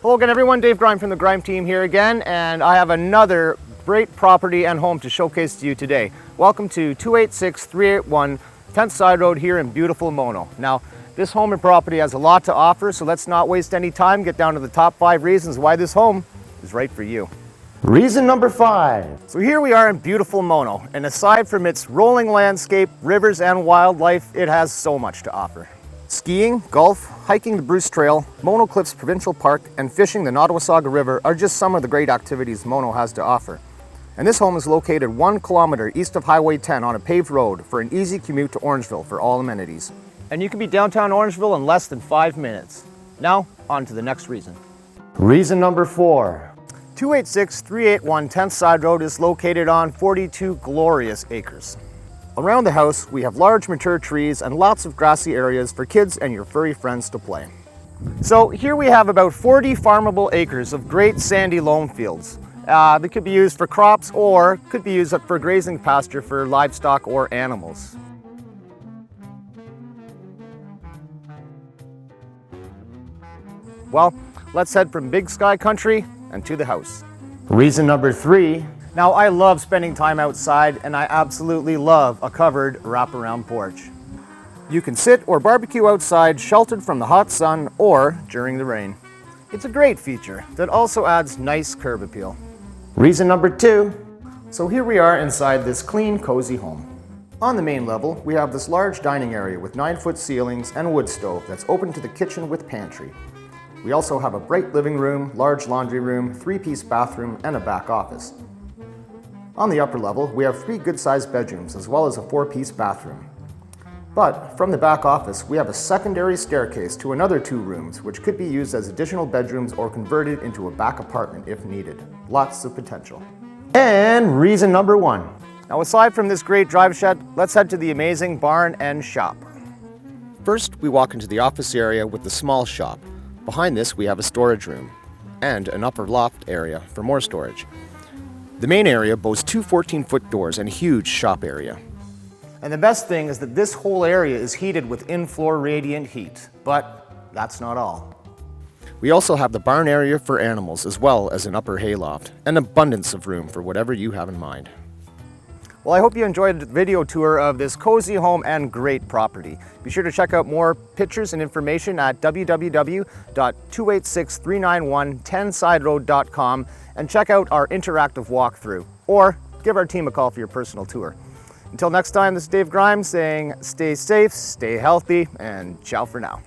Hello again everyone, Dave Grime from the Grime Team here again, and I have another great property and home to showcase to you today. Welcome to 286-381 10th Sideroad here in beautiful Mono. Now, this home and property has a lot to offer, so let's not waste any time. Get down to the top 5 reasons why this home is right for you. Reason number 5. So here we are in beautiful Mono, and aside from its rolling landscape, rivers, and wildlife, it has so much to offer. Skiing, golf, hiking the Bruce Trail, Mono Cliffs Provincial Park, and fishing the Nottawasaga River are just some of the great activities Mono has to offer. And this home is located 1 kilometer east of Highway 10 on a paved road for an easy commute to Orangeville for all amenities. And you can be downtown Orangeville in less than 5 minutes. Now, on to the next reason. Reason number 4. 286-381 10th Sideroad is located on 42 glorious acres. Around the house, we have large mature trees and lots of grassy areas for kids and your furry friends to play. So here we have about 40 farmable acres of great sandy loam fields. They could be used for crops or could be used for grazing pasture for livestock or animals. Well, let's head from Big Sky Country and to the house. Reason number 3. Now, I love spending time outside, and I absolutely love a covered wraparound porch. You can sit or barbecue outside, sheltered from the hot sun or during the rain. It's a great feature that also adds nice curb appeal. Reason number 2. So here we are inside this clean, cozy home. On the main level, we have this large dining area with 9-foot ceilings and a wood stove that's open to the kitchen with pantry. We also have a bright living room, large laundry room, 3-piece bathroom, and a back office. On the upper level, we have 3 good-sized bedrooms as well as a 4-piece bathroom. But from the back office, we have a secondary staircase to another 2 rooms, which could be used as additional bedrooms or converted into a back apartment if needed. Lots of potential. And reason number 1. Now, aside from this great drive shed, let's head to the amazing barn and shop. First, we walk into the office area with the small shop. Behind this, we have a storage room and an upper loft area for more storage. The main area boasts 2 14-foot doors and a huge shop area. And the best thing is that this whole area is heated with in-floor radiant heat, but that's not all. We also have the barn area for animals as well as an upper hayloft, an abundance of room for whatever you have in mind. Well, I hope you enjoyed the video tour of this cozy home and great property. Be sure to check out more pictures and information at www.286-391-10sideroad.com and check out our interactive walkthrough, or give our team a call for your personal tour. Until next time, this is Dave Grime saying stay safe, stay healthy, and ciao for now.